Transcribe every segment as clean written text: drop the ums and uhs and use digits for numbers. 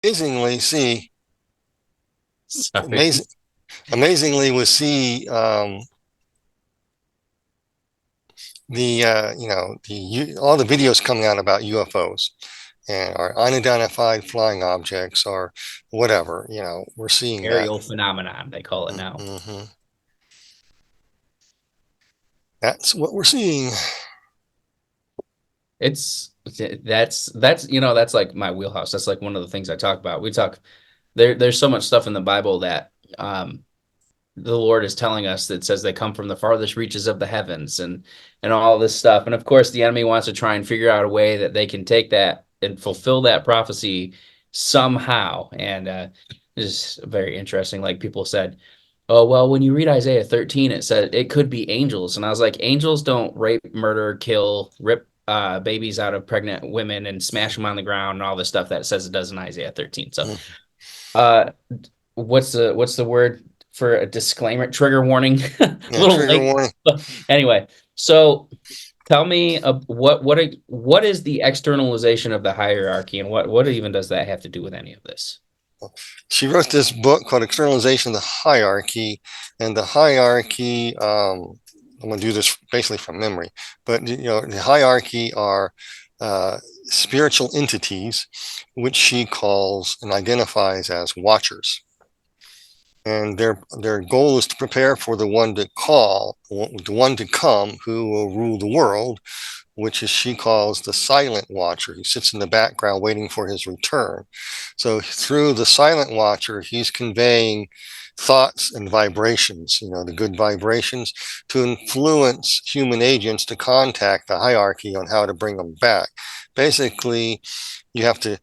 amazingly see, Sorry. amazing, amazingly we see all the videos coming out about UFOs and our unidentified flying objects or whatever. We're seeing that. Aerial phenomenon, they call it now. Mm-hmm. That's what we're seeing. It's that's like my wheelhouse. That's like one of the things I talk about. We talk there's so much stuff in the Bible that the Lord is telling us that says they come from the farthest reaches of the heavens and all this stuff. And of course, the enemy wants to try and figure out a way that they can take that and fulfill that prophecy somehow. And it's very interesting. Like people said, oh, well, when you read Isaiah 13, it said it could be angels. And I was like, angels don't rape, murder, kill, rip babies out of pregnant women and smash them on the ground and all this stuff that it says it does in Isaiah 13. So, Mm. uh, what's the word for a disclaimer? Trigger warning. A Yeah, little trigger late. warning. But anyway, so tell me what is the externalization of the hierarchy and what even does that have to do with any of this? She wrote this book called Externalization, the Hierarchy, and the hierarchy. I'm going to do this basically from memory, but the hierarchy are spiritual entities, which she calls and identifies as watchers. And their goal is to prepare for the one to the one to come, who will rule the world, which is she calls the silent watcher. He sits in the background waiting for his return. So through the silent watcher, he's conveying thoughts and vibrations, the good vibrations, to influence human agents to contact the hierarchy on how to bring them back. Basically, you have to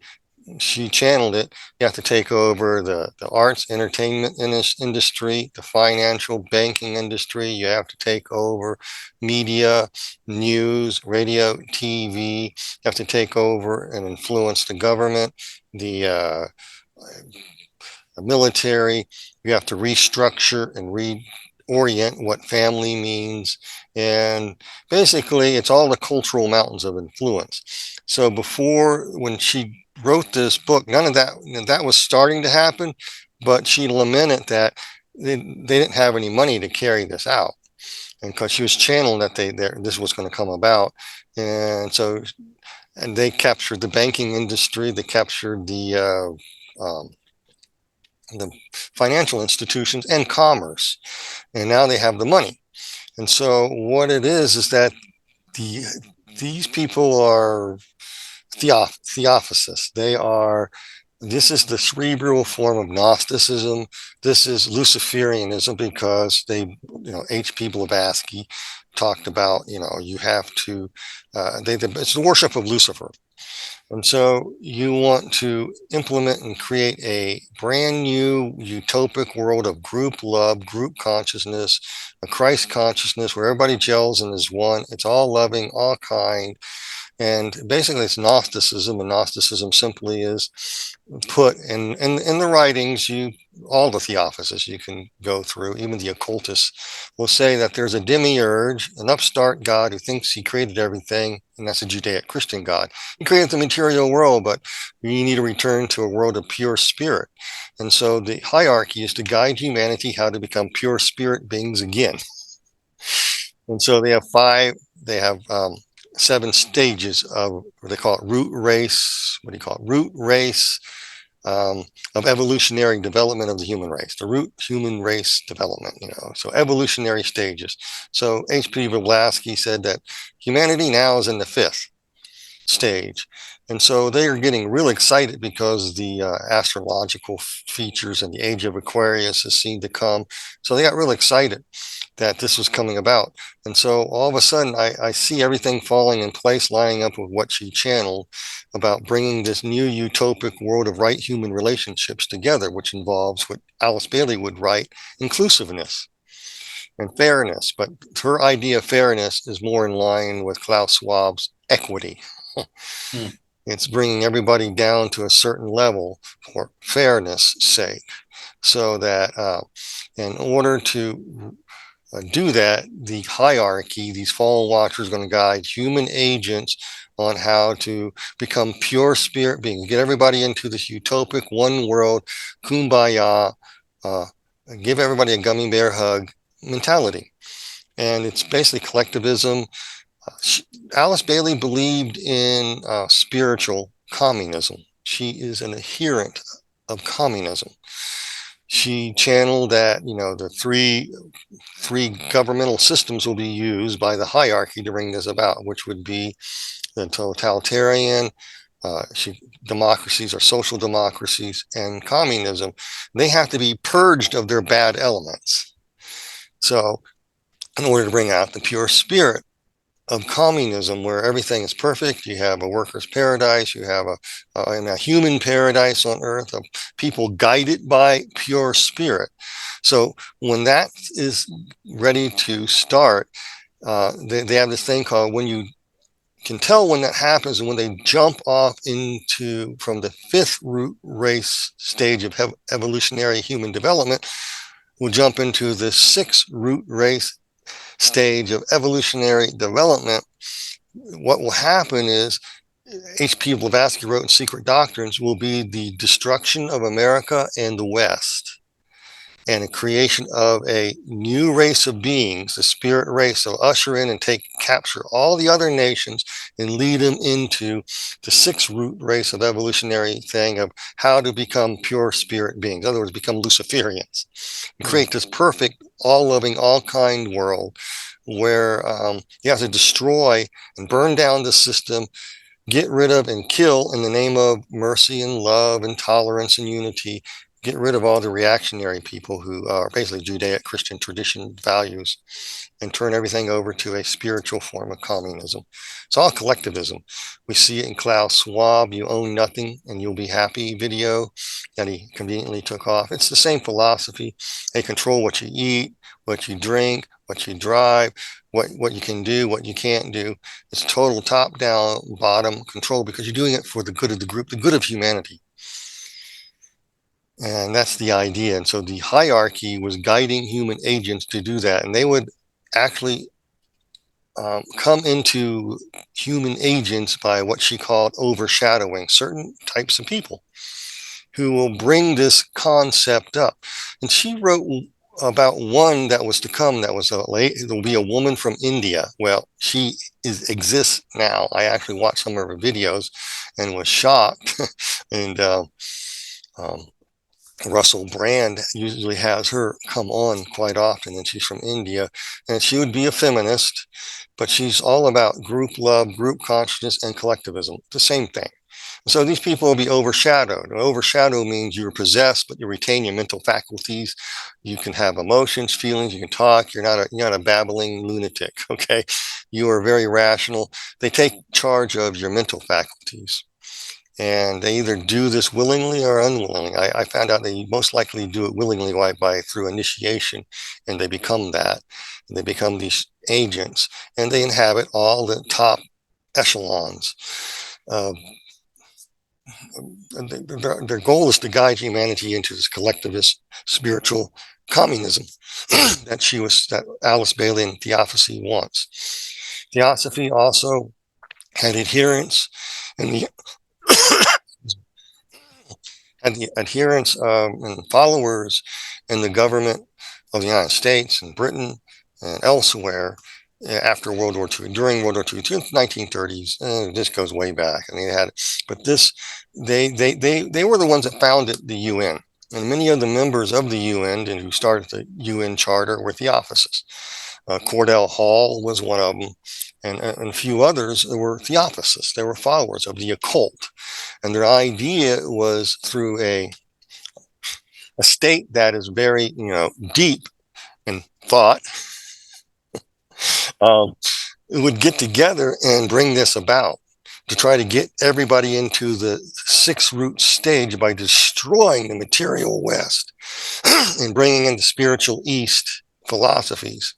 she channeled it. You have to take over the arts, entertainment industry, the financial banking industry. You have to take over media, news, radio, TV. You have to take over and influence the government, the military. You have to restructure and reorient what family means. And basically, it's all the cultural mountains of influence. So when she wrote this book, none of that was starting to happen, but she lamented that they didn't have any money to carry this out. And because she was channeling that this was going to come about. And they captured the banking industry, they captured the financial institutions and commerce, and now they have the money. And so what it is that the these people are theophysists. This is the cerebral form of Gnosticism. This is Luciferianism because H.P. Blavatsky talked about, you have to, it's the worship of Lucifer. And so you want to implement and create a brand new utopic world of group love, group consciousness, a Christ consciousness where everybody gels and is one. It's all loving, all kind. And basically it's Gnosticism, and Gnosticism simply is put in the writings, all the theophysists you can go through, even the occultists will say that there's a demiurge, an upstart God who thinks he created everything, and that's a Judeo-Christian God. He created the material world, but we need to return to a world of pure spirit. And so the hierarchy is to guide humanity how to become pure spirit beings again. And so they have 7 stages of what they call it, root race. What do you call it? Root race of evolutionary development of the human race, the root human race development, so evolutionary stages. So H.P. Blavatsky said that humanity now is in the 5th stage. And so they are getting real excited because the astrological features and the age of Aquarius is seen to come. So they got real excited that this was coming about. And so all of a sudden, I see everything falling in place, lining up with what she channeled about bringing this new utopic world of right human relationships together, which involves what Alice Bailey would write, inclusiveness and fairness. But her idea of fairness is more in line with Klaus Schwab's equity. Hmm. It's bringing everybody down to a certain level for fairness' sake, so that in order to do that, the hierarchy, these fallen watchers, are going to guide human agents on how to become pure spirit beings, get everybody into this utopic one world, kumbaya, give everybody a gummy bear hug mentality. And it's basically collectivism. Alice Bailey believed in spiritual communism. She is an adherent of communism. She channeled that, the three governmental systems will be used by the hierarchy to bring this about, which would be the totalitarian democracies or social democracies and communism. They have to be purged of their bad elements. So in order to bring out the pure spirit of communism, where everything is perfect, you have a worker's paradise, you have a human paradise on earth, of people guided by pure spirit. So when that is ready to start, they have this thing called, when you can tell when that happens, and when they jump off into from the fifth root race stage of evolutionary human development, we'll jump into the sixth root race stage of evolutionary development. What will happen is H.P. Blavatsky wrote in Secret Doctrines will be the destruction of America and the West, and a creation of a new race of beings, the spirit race. They'll usher in and capture all the other nations and lead them into the sixth root race of evolutionary thing of how to become pure spirit beings. In other words, become Luciferians. And create this perfect, all-loving, all-kind world where you have to destroy and burn down the system, get rid of and kill in the name of mercy and love and tolerance and unity. Get rid of all the reactionary people who are basically Judaic Christian tradition values, and turn everything over to a spiritual form of communism. It's all collectivism. We see it in Klaus Schwab, "You own nothing and you'll be happy" video that he conveniently took off. It's the same philosophy. They control what you eat, what you drink, what you drive, what you can do, what you can't do. It's total top-down, bottom control, because you're doing it for the good of the group, the good of humanity. And that's the idea. And so the hierarchy was guiding human agents to do that. And they would actually come into human agents by what she called overshadowing certain types of people who will bring this concept up. And she wrote about one that was to come, that was there'll be a woman from India. Well, she exists now. I actually watched some of her videos and was shocked. And Russell Brand usually has her come on quite often, and she's from India, and she would be a feminist, but she's all about group love, group consciousness, and collectivism, the same thing. So these people will be overshadowed. Overshadow means you're possessed, but you retain your mental faculties. You can have emotions, feelings, you can talk. You're not a babbling lunatic, okay? You are very rational. They take charge of your mental faculties. And they either do this willingly or unwillingly. I found out they most likely do it willingly through initiation, and they become that. And they become these agents, and they inhabit all the top echelons. Their goal is to guide humanity into this collectivist spiritual communism that Alice Bailey and Theosophy wants. Theosophy also had adherents, and the adherents and followers in the government of the United States and Britain and elsewhere after World War II, during World War II, 1930s. This goes way back. I mean, they were the ones that founded the UN, and many of the members of the UN and who started the UN Charter were Theosophists. Cordell Hall was one of them, and a few others were Theosophists. They were followers of the occult, and their idea was through a state that is very, deep in thought. Would get together and bring this about to try to get everybody into the sixth root stage by destroying the material West and bringing in the spiritual East philosophies.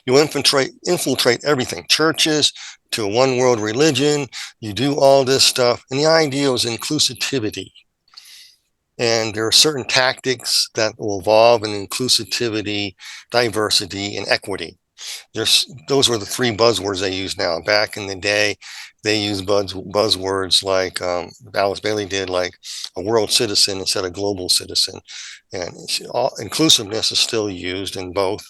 You infiltrate everything, churches to a one world religion. You do all this stuff. And the idea was inclusivity. And there are certain tactics that will evolve in inclusivity, diversity, and equity. those were the three buzzwords they use now. Back in the day, they used buzzwords like Alice Bailey did, like a world citizen instead of global citizen. And inclusiveness is still used in both.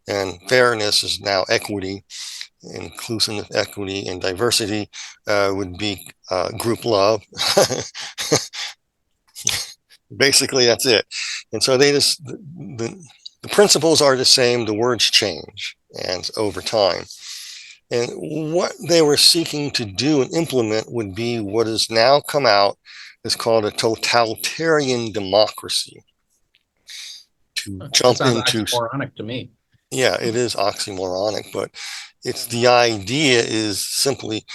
And fairness is now equity. Inclusiveness, equity, and diversity would be group love. Basically, that's it. And so the principles are the same, the words change and over time. And what they were seeking to do and implement would be what has now come out is called a totalitarian democracy. To jump sounds into oxymoronic to me. Yeah, it is oxymoronic, but it's the idea is simply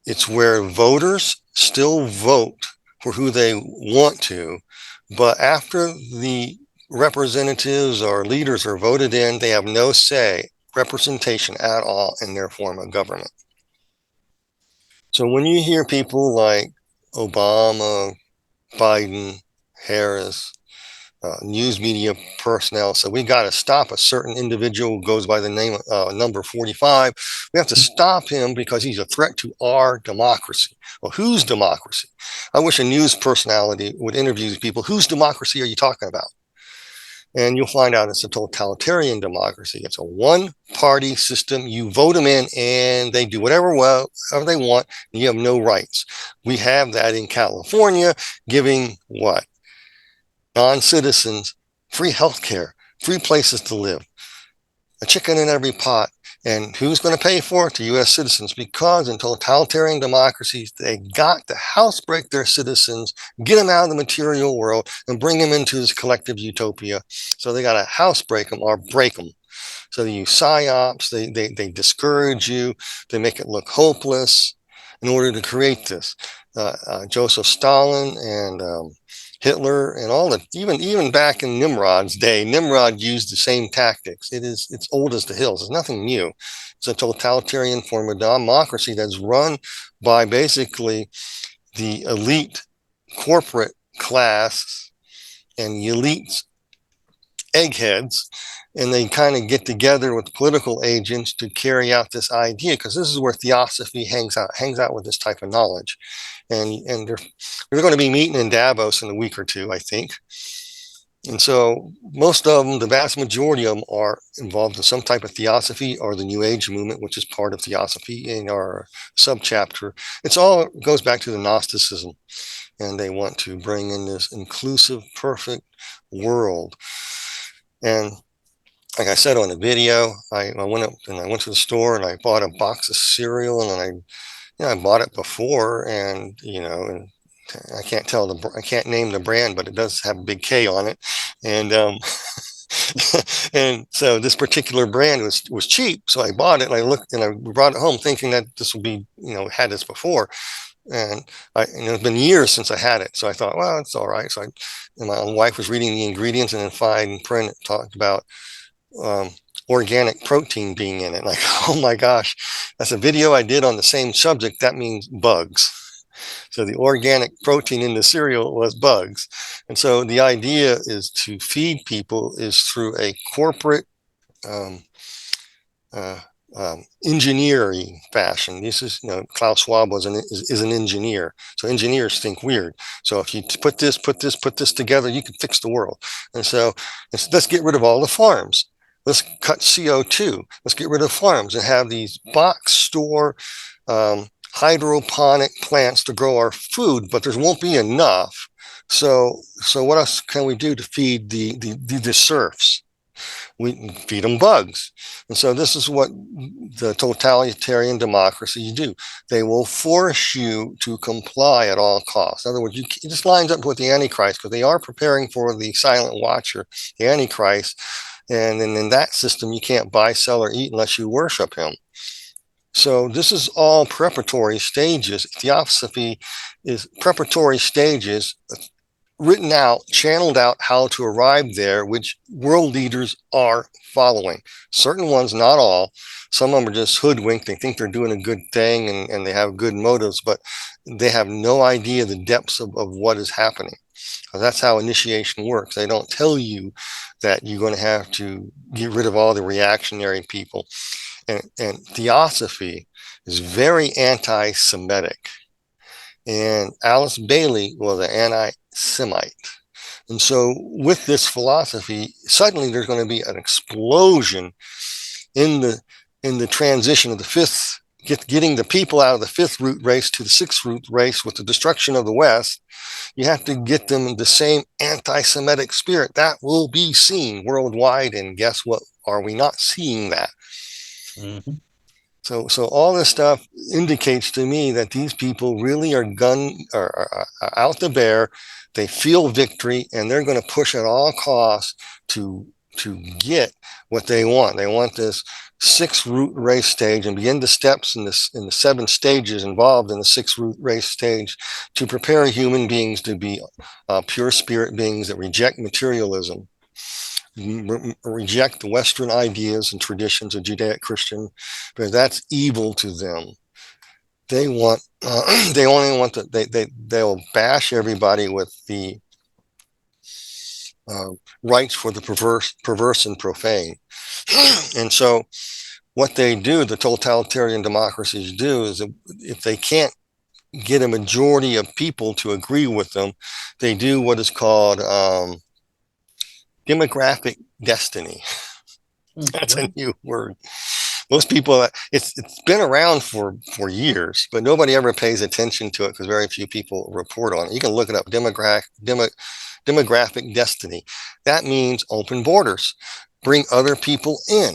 it's where voters still vote for who they want to, but after the representatives or leaders are voted in, they have no representation at all in their form of government. So when you hear people like Obama, Biden, Harris, news media personnel, so we got to stop a certain individual who goes by the name number 45. We have to stop him because he's a threat to our democracy. Well, whose democracy? I wish a news personality would interview these people. Whose democracy are you talking about? And you'll find out it's a totalitarian democracy. It's a one-party system. You vote them in and they do whatever they want, and you have no rights. We have that in California, giving what? Non-citizens free health care, free places to live, a chicken in every pot. And who's going to pay for it? The U.S. citizens, because in totalitarian democracies, they got to housebreak their citizens, get them out of the material world, and bring them into this collective utopia. So they got to housebreak them or break them. So they use psyops, they discourage you, they make it look hopeless in order to create this. Joseph Stalin and Hitler and all that, even back in Nimrod's day, Nimrod used the same tactics. It's old as the hills. It's nothing new. It's a totalitarian form of democracy that's run by basically the elite corporate class and the elite eggheads, and they kind of get together with political agents to carry out this idea, because this is where theosophy hangs out with this type of knowledge. And they're going to be meeting in Davos in a week or two, I think. And so most of them, the vast majority of them, are involved in some type of theosophy or the New Age movement, which is part of theosophy in our subchapter. It's all goes back to the Gnosticism, and they want to bring in this inclusive, perfect world. And like I said on the video, I went up and I went to the store and I bought a box of cereal, and I bought it before, and and I can't name the brand, but it does have a big K on it, and and so this particular brand was cheap, so I bought it, and I looked and I brought it home thinking that this will be had this before, and it's been years since I had it, so I thought, well, it's all right. So and my wife was reading the ingredients, and in fine print it talked about organic protein being in it. Like, oh my gosh, that's a video I did on the same subject. That means bugs. So the organic protein in the cereal was bugs. And so the idea is to feed people is through a corporate engineering fashion. This is, Klaus Schwab is an engineer. So engineers think weird. So if you put this together, you can fix the world. And so let's get rid of all the farms. Let's cut CO2. Let's get rid of farms and have these box store hydroponic plants to grow our food, but there won't be enough. So what else can we do to feed the serfs? We feed them bugs. And so this is what the totalitarian democracy do. They will force you to comply at all costs. In other words, it just lines up with the Antichrist, because they are preparing for the silent watcher, the Antichrist. And then in that system, you can't buy, sell, or eat unless you worship him. So this is all preparatory stages. Theosophy is preparatory stages, written out, channeled out how to arrive there, which world leaders are following. Certain ones, not all. Some of them are just hoodwinked. They think they're doing a good thing, and they have good motives, but they have no idea the depths of what is happening. That's how initiation works. They don't tell you that you're going to have to get rid of all the reactionary people. And theosophy is very anti-Semitic. And Alice Bailey was an anti-Semite. And so with this philosophy, suddenly there's going to be an explosion in the transition of the fifth, getting the people out of the fifth root race to the sixth root race with the destruction of the West. You have to get them in the same anti-Semitic spirit. That will be seen worldwide. And guess what? Are we not seeing that? Mm-hmm. So all this stuff indicates to me that these people really are out to bear. They feel victory, and they're going to push at all costs to get what they want. They want this sixth root race stage and begin the steps in the 7 stages involved in the sixth root race stage to prepare human beings to be pure spirit beings that reject materialism, reject the Western ideas and traditions of Judeo-Christian, because that's evil to them. They want, they only want they'll bash everybody with the rights for the perverse and profane. And so what they do, the totalitarian democracies do, is if they can't get a majority of people to agree with them, they do what is called demographic destiny. That's a new word. Most people, it's been around for years, but nobody ever pays attention to it because very few people report on it. You can look it up, demographic destiny. That means open borders, bring other people in,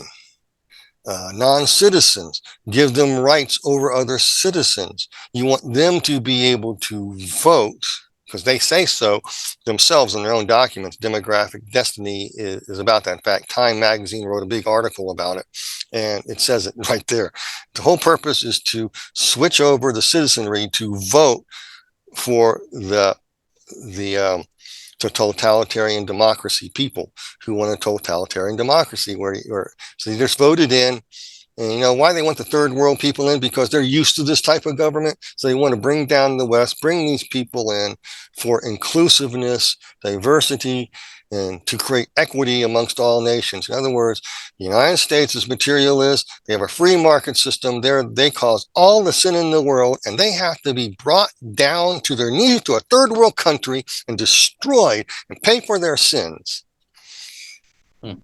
non-citizens, give them rights over other citizens. You want them to be able to vote, because they say so themselves in their own documents. Demographic destiny is about that. In fact, Time magazine wrote a big article about it, and it says it right there. The whole purpose is to switch over the citizenry to vote for the totalitarian democracy people who want a totalitarian democracy where so they just voted in. And you know why they want the third world people in? Because they're used to this type of government. So they want to bring down the West, bring these people in for inclusiveness, diversity, and to create equity amongst all nations. In other words, the United States is materialist. They have a free market system. They cause all the sin in the world, and they have to be brought down to their knees to a third world country and destroyed and pay for their sins. And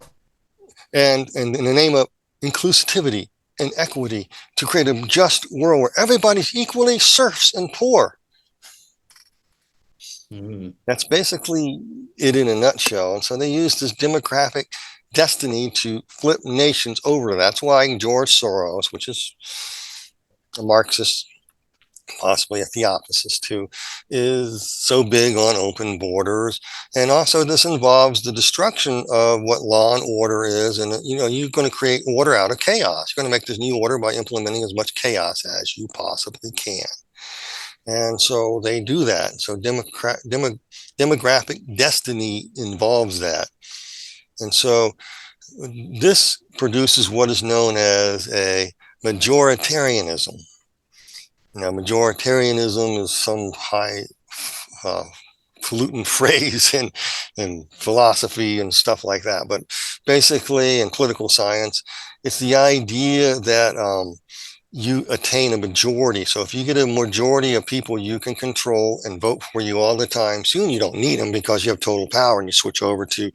in the name of inclusivity and equity, to create a just world where everybody's equally serfs and poor. That's basically it in a nutshell. And so they use this demographic destiny to flip nations over. That's why George Soros, which is a Marxist, possibly a theosophist too, is so big on open borders. And also this involves the destruction of what law and order is. And you're going to create order out of chaos. You're going to make this new order by implementing as much chaos as you possibly can. And so they do that. So demographic destiny involves that. And so this produces what is known as a majoritarianism. Now, majoritarianism is some highfalutin phrase in philosophy and stuff like that. But basically, in political science, it's the idea that you attain a majority. So if you get a majority of people you can control and vote for you all the time, soon you don't need them because you have total power and you switch over to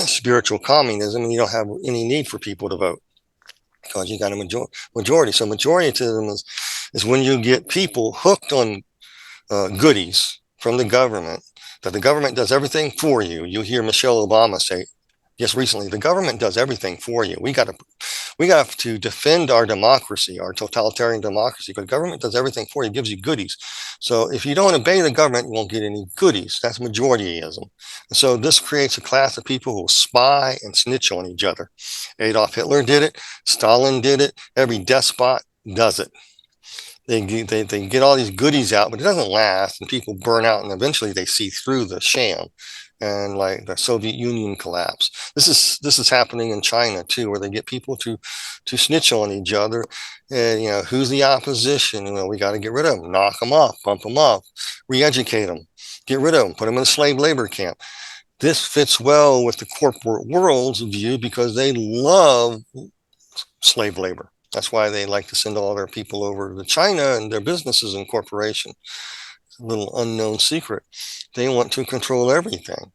spiritual communism and you don't have any need for people to vote because you got a majority. So majoritarism is when you get people hooked on goodies from the government, that the government does everything for you. You hear Michelle Obama say, yes, recently, the government does everything for you. We got to defend our democracy, our totalitarian democracy, because government does everything for you, gives you goodies. So if you don't obey the government, you won't get any goodies. That's majorityism. And so this creates a class of people who will spy and snitch on each other. Adolf Hitler did it. Stalin did it. Every despot does it. They get all these goodies out, but it doesn't last, and people burn out, and eventually they see through the sham. And like the Soviet Union collapse. This is happening in China too, where they get people to snitch on each other. And who's the opposition? We got to get rid of them, knock them off, bump them off, re-educate them, get rid of them, put them in a slave labor camp. This fits well with the corporate world's view because they love slave labor. That's why they like to send all their people over to China and their businesses and corporations. A little unknown secret. They want to control everything.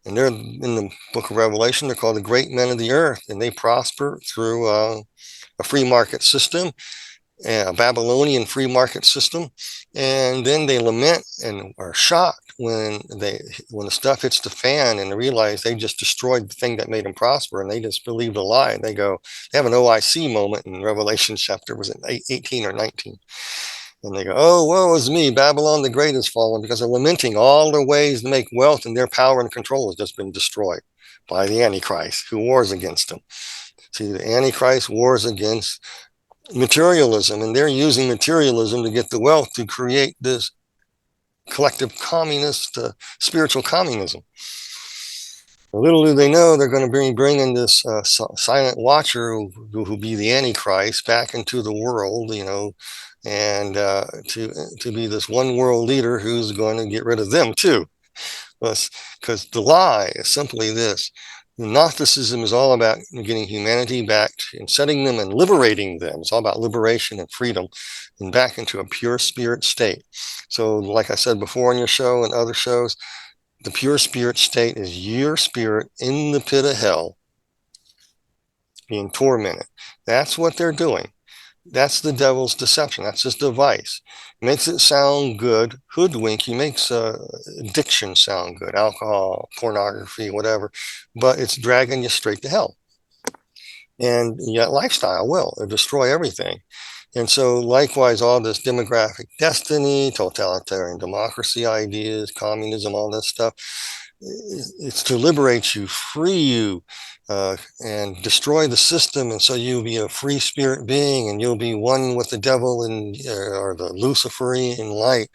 And they're in the book of Revelation, they're called the great men of the earth, and they prosper through a free market system, a Babylonian free market system. And then they lament and are shocked when the stuff hits the fan and they realize they just destroyed the thing that made them prosper, and they just believed a lie. And they have an OIC moment in Revelation chapter, was it 18 or 19? And they go, oh, woe is me, Babylon the Great has fallen, because they're lamenting all their ways to make wealth, and their power and control has just been destroyed by the Antichrist, who wars against them. See, the Antichrist wars against materialism, and they're using materialism to get the wealth to create this collective communist, spiritual communism. Little do they know they're going to bring in this silent watcher who be the Antichrist back into the world, and to be this one world leader who's going to get rid of them too. Because the lie is simply this. Gnosticism is all about getting humanity back and setting them and liberating them. It's all about liberation and freedom and back into a pure spirit state. So like I said before on your show and other shows, the pure spirit state is your spirit in the pit of hell being tormented. That's what they're doing. That's the devil's deception. That's his device. It makes it sound good. Hoodwink. He makes addiction sound good. Alcohol, pornography, whatever. But it's dragging you straight to hell. And yet lifestyle will. It'll destroy everything. And so likewise, all this demographic destiny, totalitarian democracy ideas, communism, all this stuff, it's to liberate you, free you, and destroy the system. And so you'll be a free spirit being, and you'll be one with the devil or the Luciferian light.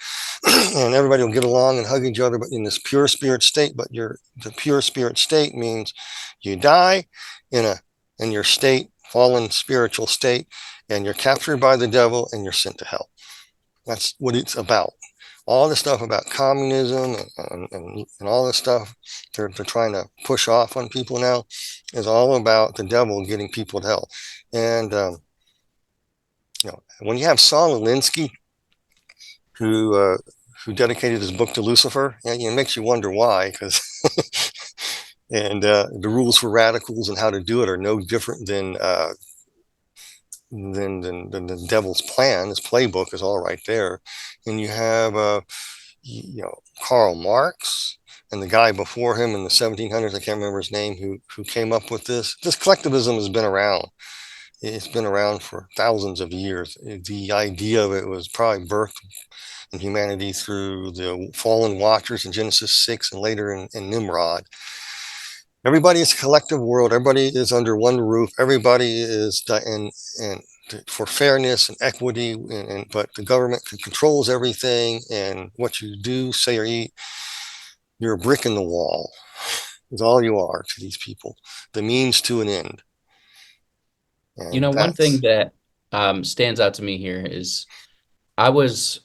And everybody will get along and hug each other, but in this pure spirit state. But the pure spirit state means you die in your state, fallen spiritual state, and you're captured by the devil and you're sent to hell. That's what it's about. All the stuff about communism and all this stuff they're trying to push off on people now is all about the devil getting people to hell. And when you have Saul Alinsky, who dedicated his book to Lucifer, it makes you wonder why, because and the rules for radicals and how to do it are no different than the devil's plan. His playbook is all right there. And you have Karl Marx and the guy before him in the 1700s, I can't remember his name, who came up with this. This collectivism has been around. It's been around for thousands of years. The idea of it was probably birthed in humanity through the fallen watchers in Genesis 6 and later in Nimrod. Everybody is a collective world. Everybody is under one roof. Everybody is and for fairness and equity, but the government controls everything. And what you do, say, or eat, you're a brick in the wall. Is all you are to these people. The means to an end. And one thing that stands out to me here is I was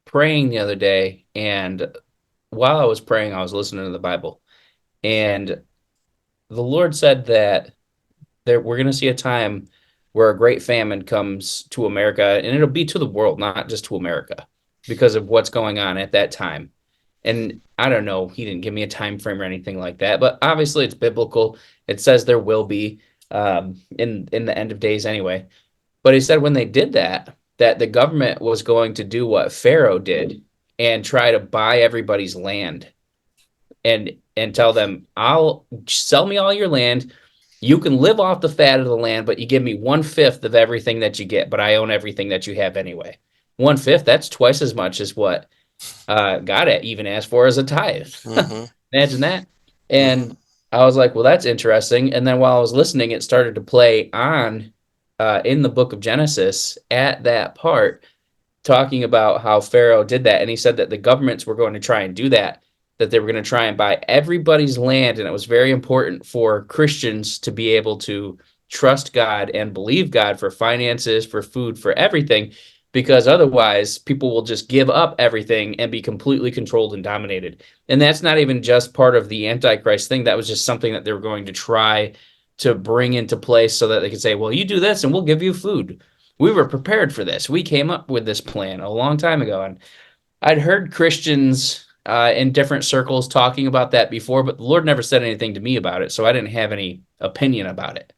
praying the other day, and while I was praying, I was listening to the Bible, and the Lord said that we're going to see a time where a great famine comes to America, and it'll be to the world, not just to America, because of what's going on at that time. And I don't know, he didn't give me a time frame or anything like that, but obviously it's biblical. It says there will be in the end of days anyway. But he said when they did that the government was going to do what Pharaoh did and try to buy everybody's land and tell them, I'll sell me all your land. You can live off the fat of the land, but you give me 1/5 of everything that you get, but I own everything that you have anyway. 1/5, that's twice as much as what God even asked for as a tithe. Mm-hmm. Imagine that. And I was like, well, that's interesting. And then while I was listening, it started to play on in the book of Genesis at that part, talking about how Pharaoh did that. And he said that the governments were going to try and do that they were going to try and buy everybody's land. And it was very important for Christians to be able to trust God and believe God for finances, for food, for everything. because otherwise people will just give up everything and be completely controlled and dominated. And that's not even just part of the Antichrist thing. That was just something that they were going to try to bring into place so that they could say, well, you do this and we'll give you food. We were prepared for this. We came up with this plan a long time ago. And I'd heard Christians in different circles talking about that before, but the Lord never said anything to me about it. So I didn't have any opinion about it.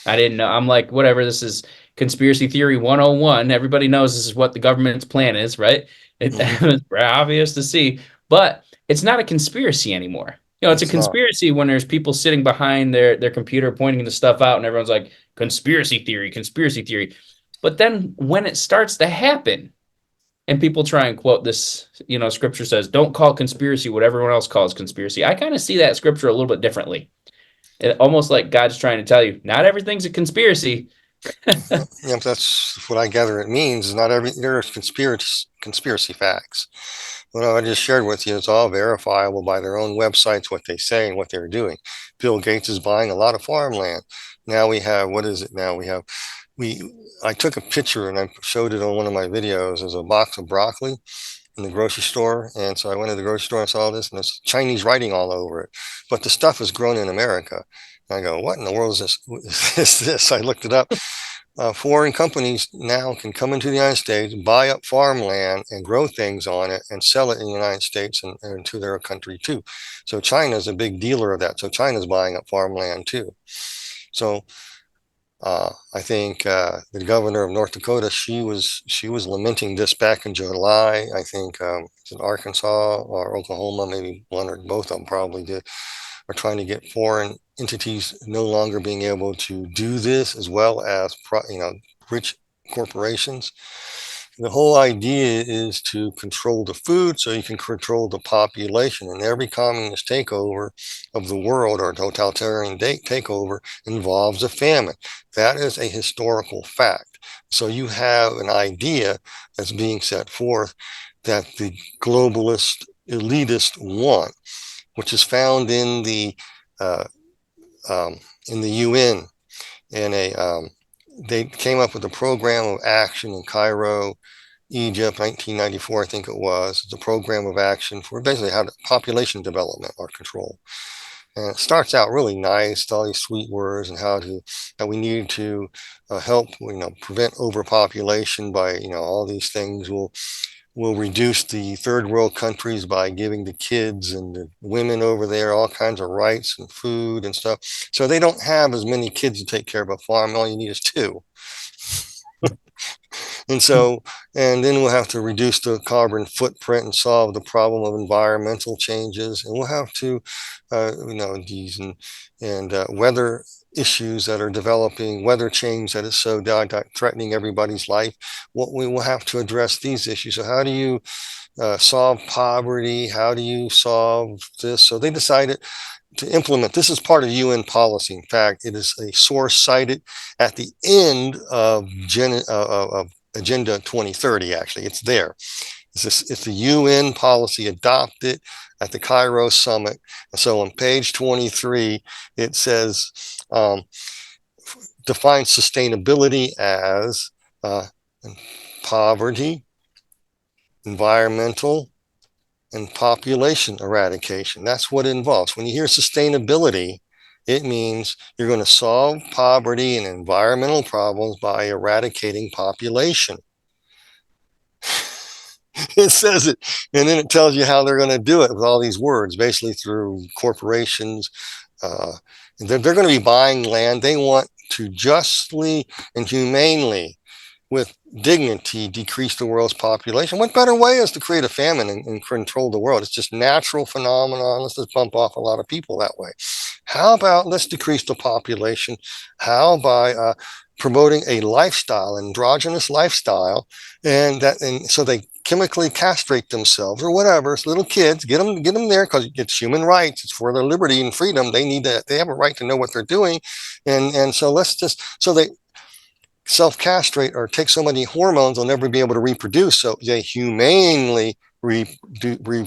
I didn't know. I'm like, whatever, this is conspiracy theory 101. Everybody knows this is what the government's plan is, right? It's very obvious to see, but it's not a conspiracy anymore. It's a conspiracy when there's people sitting behind their computer pointing the stuff out and everyone's like, conspiracy theory, conspiracy theory. But then when it starts to happen and people try and quote this, scripture says, don't call conspiracy what everyone else calls conspiracy. I kind of see that scripture a little bit differently. Almost like God's trying to tell you, not everything's a conspiracy. Yeah, that's what I gather it means. Not every there are conspiracy facts. What I just shared with you is all verifiable by their own websites, what they say and what they're doing. Bill Gates is buying a lot of farmland. Now we have, what is it now? I took a picture and I showed it on one of my videos as a box of broccoli in the grocery store. And so I went to the grocery store and saw this, and there's Chinese writing all over it. But the stuff is grown in America. And I go, what in the world is this? I looked it up. Foreign companies now can come into the United States, buy up farmland and grow things on it and sell it in the United States and to their country too. So China is a big dealer of that. So China's buying up farmland too. So I think the governor of North Dakota, she was lamenting this back in July. I think it's in Arkansas or Oklahoma, maybe one or both of them probably are trying to get foreign entities no longer being able to do this, as well as rich corporations. The whole idea is to control the food so you can control the population. And every communist takeover of the world or totalitarian takeover involves a famine. That is a historical fact. So you have an idea that's being set forth that the globalist elitist want, which is found in the UN. And they came up with a program of action in Cairo, Egypt, 1994, I think it was. It's a program of action for basically how population development or control. And it starts out really nice, all these sweet words, and how we need to help, prevent overpopulation by, all these things will reduce the third world countries by giving the kids and the women over there all kinds of rights and food and stuff. So they don't have as many kids to take care of a farm. All you need is two. And then we'll have to reduce the carbon footprint and solve the problem of environmental changes. And we'll have to, these and weather issues that are developing, weather change that is so threatening everybody's life. We will have to address these issues. So how do you solve poverty? How do you solve this? So they decided to implement. This is part of UN policy. In fact, it is a source cited at the end of Agenda 2030. Actually, it's there. It's the UN policy adopted at the Cairo summit. So on page 23, it says define sustainability as poverty, environmental, and population eradication. That's what it involves. When you hear sustainability, it means you're going to solve poverty and environmental problems by eradicating population. It says it, and then it tells you how they're going to do it with all these words, basically through corporations. They're going to be buying land. They want to justly and humanely, with dignity, decrease the world's population. What better way is to create a famine and control the world? It's just natural phenomenon. Let's just bump off a lot of people that way. How about let's decrease the population? How by promoting a lifestyle, androgynous lifestyle, and so they chemically castrate themselves or whatever. It's little kids, get them there because it's human rights. It's for their liberty and freedom. They have a right to know what they're doing, and so they self-castrate or take so many hormones they'll never be able to reproduce. So they humanely reduce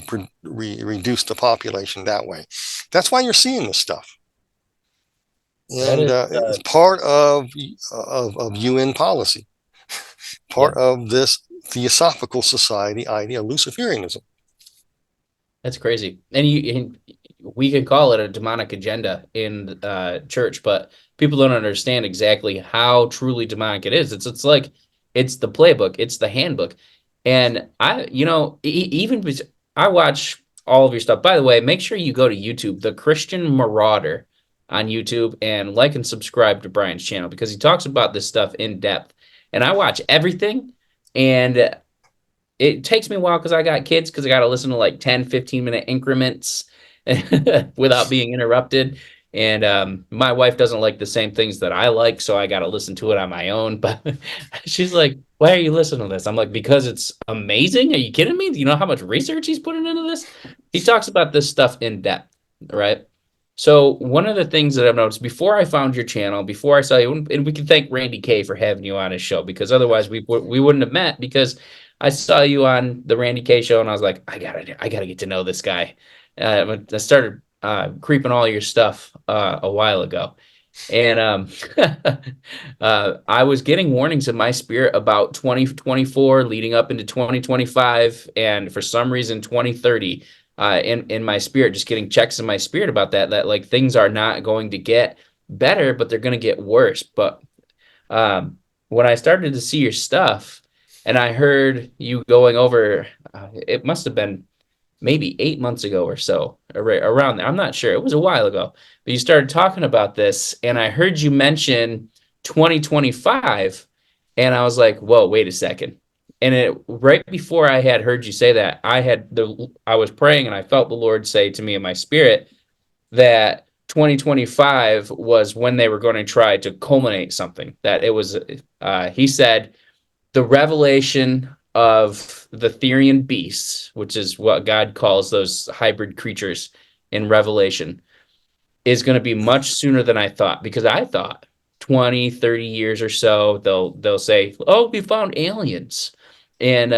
the population that way. That's why you're seeing this stuff. And it's part of UN policy. part of this Theosophical Society idea, Luciferianism. That's crazy. And we can call it a demonic agenda in church, but people don't understand exactly how truly demonic it is. It's like it's the playbook, it's the handbook. And I watch all of your stuff. By the way, make sure you go to YouTube, The Christian Marauder on YouTube, and like and subscribe to Brian's channel because he talks about this stuff in depth. And I watch everything, and it takes me a while because I got kids, because I got to listen to like 10, 15-minute increments without being interrupted. And my wife doesn't like the same things that I like, so I got to listen to it on my own. But she's like, why are you listening to this? I'm like, because it's amazing. Are you kidding me? Do you know how much research he's putting into this? He talks about this stuff in depth, right? So one of the things that I've noticed before I found your channel, before I saw you, and we can thank Randy K for having you on his show, because otherwise we wouldn't have met, because I saw you on the Randy K show and I was like, I gotta get to know this guy. I started creeping all your stuff a while ago. And I was getting warnings in my spirit about 2024 leading up into 2025, and for some reason 2030 in my spirit, just getting checks in my spirit about that like things are not going to get better, but they're going to get worse. But when I started to see your stuff and I heard you going over, it must have been maybe 8 months ago or so, around there. I'm not sure. It was a while ago. But you started talking about this, and I heard you mention 2025, and I was like, whoa, wait a second. And right before I had heard you say that, I was praying, and I felt the Lord say to me in my spirit that 2025 was when they were going to try to culminate something. That it was, he said, the revelation of the Therian beasts, which is what God calls those hybrid creatures in Revelation, is going to be much sooner than I thought, because I thought 20, 30 years or so, they'll say, oh, we found aliens. And,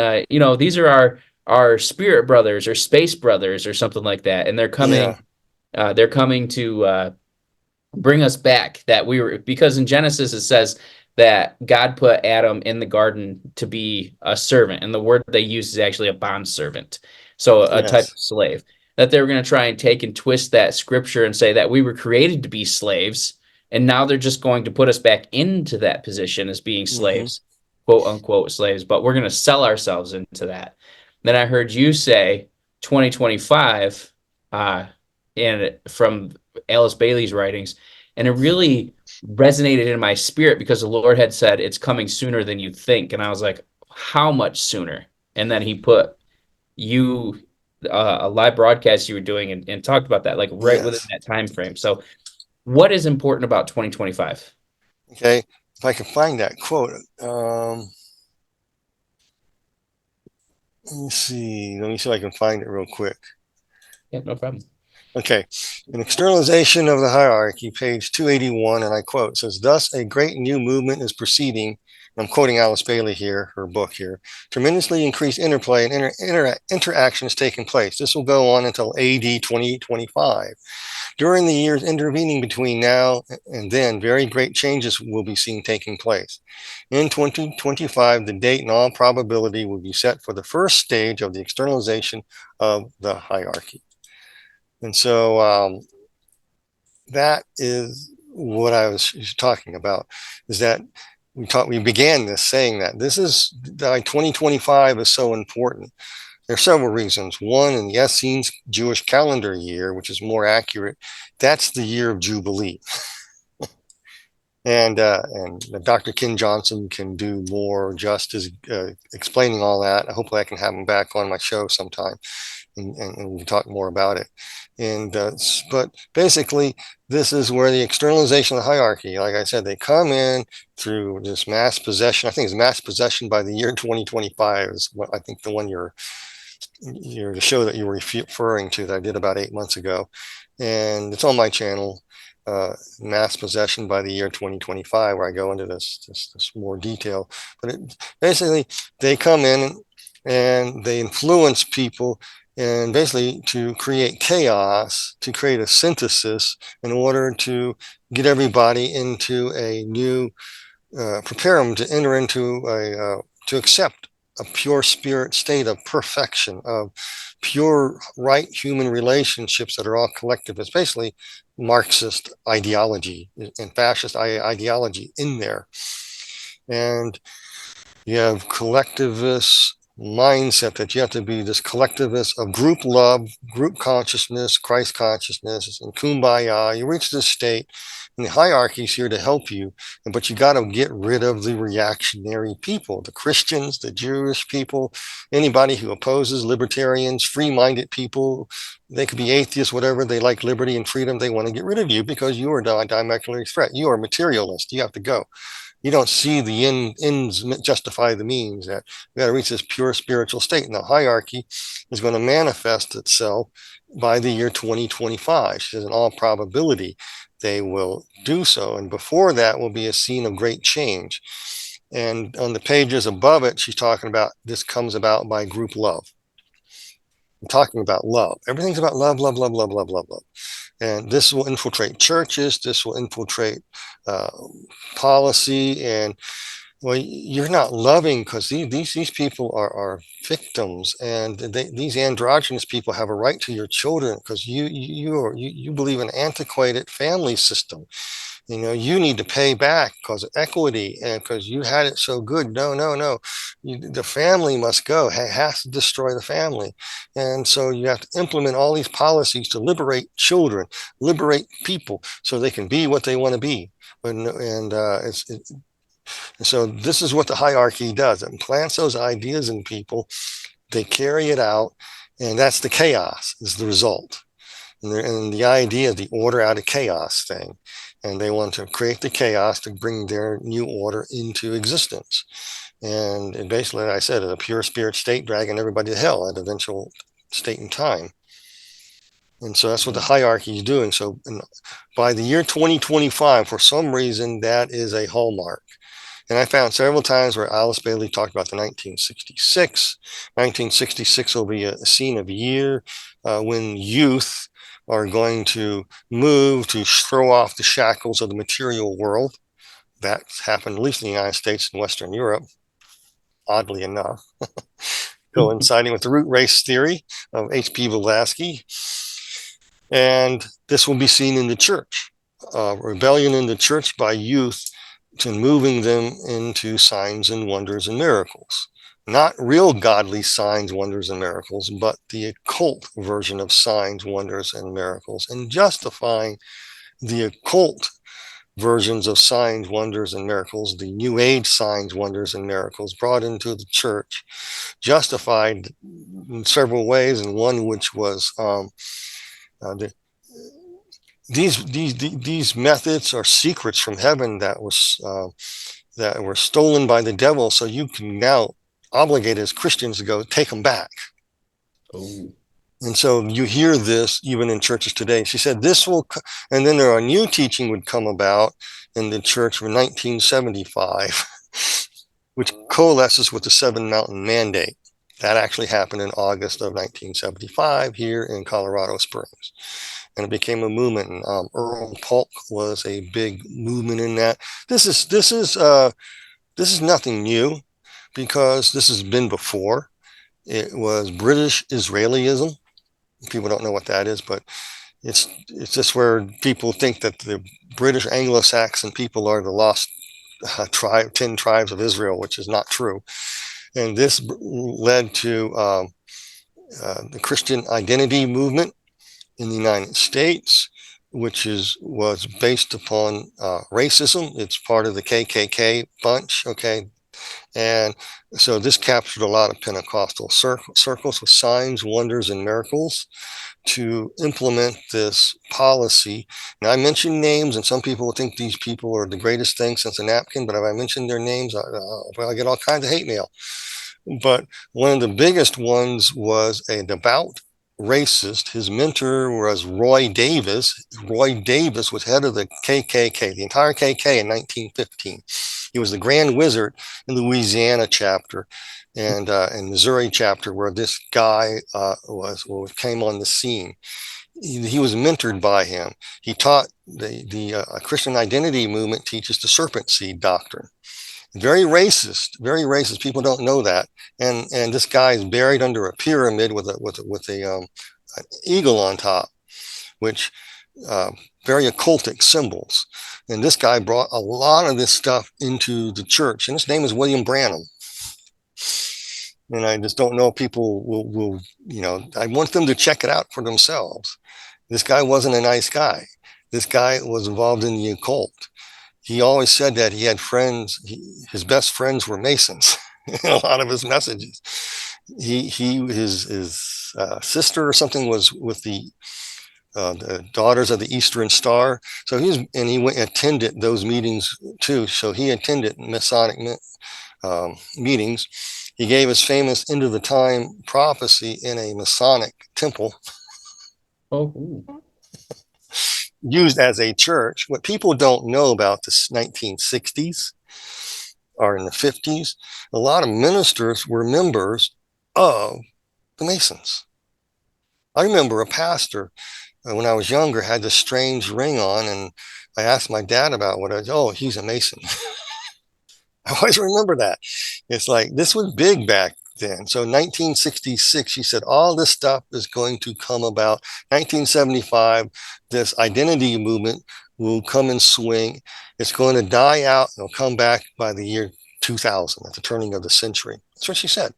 these are our spirit brothers or space brothers or something like that. And they're coming to bring us back, because in Genesis it says that God put Adam in the garden to be a servant, and the word they use is actually a bond servant, so a type of slave. That they were going to try and take and twist that scripture and say that we were created to be slaves, and now they're just going to put us back into that position as being slaves, quote unquote slaves, but we're going to sell ourselves into that. Then I heard you say 2025, and from Alice Bailey's writings, and it really resonated in my spirit because the Lord had said it's coming sooner than you think. And I was like, how much sooner? And then he put you a live broadcast you were doing, and talked about that, like within that time frame. So what is important about 2025? Okay, if I can find that quote. Let me see if I can find it real quick. Yeah, no problem. Okay, an externalization of the hierarchy, page 281, and I quote, says, thus a great new movement is proceeding. I'm quoting Alice Bailey here, her book here. Tremendously increased interplay and interaction is taking place. This will go on until AD 2025. During the years intervening between now and then, very great changes will be seen taking place. In 2025, the date in all probability will be set for the first stage of the externalization of the hierarchy. And so that is what I was talking about, is that we began this saying that this is like 2025 is so important. There are several reasons. One, in the Essenes Jewish calendar year, which is more accurate, that's the year of Jubilee. And Dr. Ken Johnson can do more justice explaining all that. Hopefully I can have him back on my show sometime, and we can talk more about it. But basically, this is where the externalization of the hierarchy, like I said, they come in through this mass possession. I think it's mass possession by the year 2025 is what I think the one the show that you were referring to that I did about 8 months ago. And it's on my channel, mass possession by the year 2025, where I go into this more detail. But basically, they come in and they influence people, and basically to create chaos, to create a synthesis in order to get everybody into a new, prepare them to enter into a to accept a pure spirit state of perfection, of pure right human relationships that are all collectivist, basically Marxist ideology and fascist ideology in there. And you have collectivist mindset that you have to be this collectivist of group love, group consciousness, Christ consciousness, and kumbaya. You reach this state, and the hierarchy is here to help you, but you got to get rid of the reactionary people, the Christians, the Jewish people, anybody who opposes libertarians, free-minded people. They could be atheists, whatever. They like liberty and freedom. They want to get rid of you because you are a diametrically threat. You are a materialist. You have to go. You don't see the ends justify the means. That we got to reach this pure spiritual state. And the hierarchy is going to manifest itself by the year 2025. She says, in all probability, they will do so. And before that will be a scene of great change. And on the pages above it, she's talking about this comes about by group love. I'm talking about love. Everything's about love, love, love, love, love, love, love. And this will infiltrate churches. This will infiltrate policy. And well, you're not loving because these people are victims, and these androgynous people have a right to your children because you believe in an antiquated family system. You know, you need to pay back because of equity and because you had it so good. No, no, no. The family must go. It has to destroy the family. And so you have to implement all these policies to liberate children, liberate people so they can be what they want to be. So this is what the hierarchy does. It implants those ideas in people. They carry it out. And that's the chaos is the result. And the idea is the order out of chaos thing. And they want to create the chaos to bring their new order into existence. And basically, like I said, a pure spirit state dragging everybody to hell at eventual state and time. And so that's what the hierarchy is doing. So by the year 2025, for some reason, that is a hallmark. And I found several times where Alice Bailey talked about the 1966. 1966 will be a scene of year when youth are going to move to throw off the shackles of the material world. That's happened at least in the United States and Western Europe, oddly enough, coinciding with the root race theory of H.P. Blavatsky. And this will be seen in the church, rebellion in the church by youth to moving them into signs and wonders and miracles. Not real godly signs, wonders, and miracles, but the occult version of signs, wonders, and miracles, and justifying the occult versions of signs, wonders, and miracles, the New Age signs, wonders, and miracles brought into the church, justified in several ways, and one which was these methods are secrets from heaven that were stolen by the devil, so you can now obligated as Christians to go take them back. Oh. And so you hear this even in churches today. She said this will, and then there a new teaching would come about in the church in 1975, which coalesces with the Seven Mountain Mandate. That actually happened in August of 1975 here in Colorado Springs. And it became a movement. And Earl Polk was a big movement in that. This is nothing new, because this has been before. It was British Israelism. People don't know what that is, but it's just where people think that the British Anglo-Saxon people are the lost 10 tribes of Israel, which is not true. And this led to the Christian identity movement in the United States, which was based upon racism. It's part of the KKK bunch, okay? And so this captured a lot of Pentecostal circles with signs, wonders, and miracles to implement this policy. Now, I mentioned names, and some people think these people are the greatest thing since a napkin, but if I mention their names, I get all kinds of hate mail. But one of the biggest ones was a devout racist. His mentor was Roy Davis. Roy Davis was head of the KKK, the entire KK in 1915. He was the Grand Wizard in the Louisiana chapter and in Missouri chapter, where this guy came on the scene. He was mentored by him. He taught the Christian identity movement teaches the serpent seed doctrine. very racist, very racist. People don't know that. And this guy is buried under a pyramid with a an eagle on top, which very occultic symbols. And this guy brought a lot of this stuff into the church, and his name is William Branham. And I just don't know if people will, I want them to check it out for themselves. This guy wasn't a nice guy. This guy was involved in the occult. He always said that he had friends. His best friends were Masons in a lot of his messages. His sister or something was with the Daughters of the Eastern Star. So he went attended those meetings too. So he attended Masonic meetings. He gave his famous end of the time prophecy in a Masonic temple. Oh, Used as a church. What people don't know about the 1960s or in the 50s, a lot of ministers were members of the Masons. I remember a pastor when I was younger had this strange ring on, and I asked my dad about he's a Mason. I always remember that. It's like this was big back then. So 1966, she said, all this stuff is going to come about. 1975, this identity movement will come and swing. It's going to die out and it'll come back by the year 2000, at the turning of the century. That's what she said.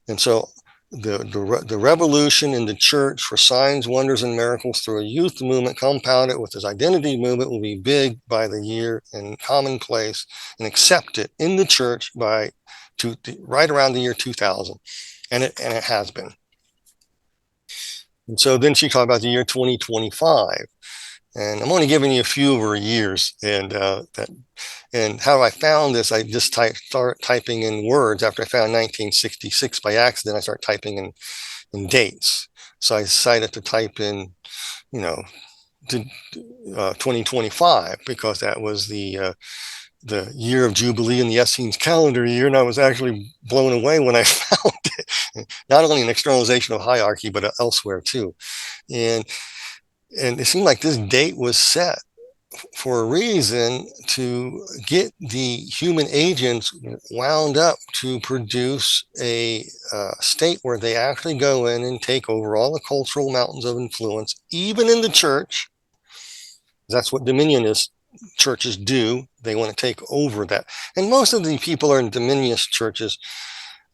And so the revolution in the church for signs, wonders, and miracles through a youth movement compounded with this identity movement will be big by the year and commonplace and accepted in the church by right around the year 2000. And it has been. And so then she talked about the year 2025. And I'm only giving you a few of her years. And how I found this, I just start typing in words. After I found 1966 by accident, I start typing in dates. So I decided to type in, 2025, because that was the year of Jubilee in the Essenes calendar year. And I was actually blown away when I found it, not only in externalization of hierarchy, but elsewhere too. And it seemed like this date was set for a reason, to get the human agents wound up to produce a state where they actually go in and take over all the cultural mountains of influence, even in the church. That's what dominionist churches do. They want to take over that. And most of the people are in dominionist churches.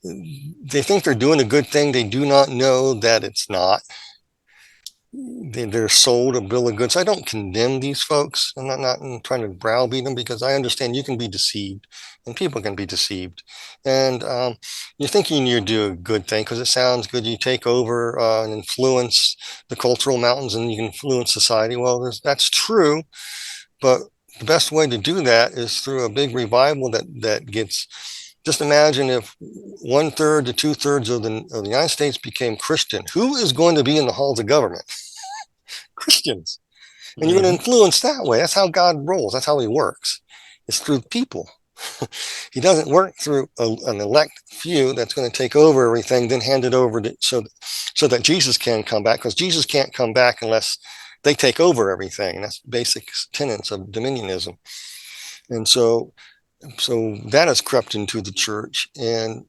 They think they're doing a good thing. They do not know that it's not. They're sold a bill of goods. I don't condemn these folks. I'm not trying to browbeat them, because I understand you can be deceived and people can be deceived. And you're thinking you're doing a good thing because it sounds good. You take over and influence the cultural mountains and you can influence society. Well, that's true. But the best way to do that is through a big revival that gets. Just imagine if 1/3 to 2/3 of the United States became Christian. Who is going to be in the halls of government? Christians. And you're going to influence that way. That's how God rolls. That's how he works. It's through people. He doesn't work through an elect few that's going to take over everything, then hand it over so that Jesus can come back, because Jesus can't come back unless they take over everything. That's basic tenets of dominionism. And so that has crept into the church, and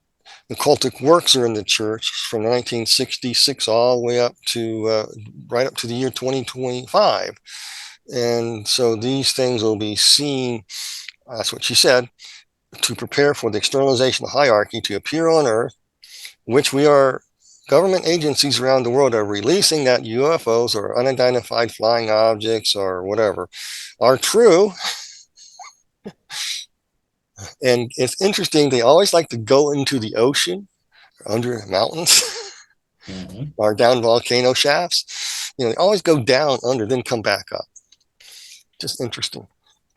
the cultic works are in the church from 1966 all the way up to right up to the year 2025. And so these things will be seen, that's what she said, to prepare for the externalization of hierarchy to appear on earth, which government agencies around the world are releasing that UFOs or unidentified flying objects or whatever are true. And it's interesting, they always like to go into the ocean, or under mountains, or down volcano shafts. They always go down under, then come back up. Just interesting.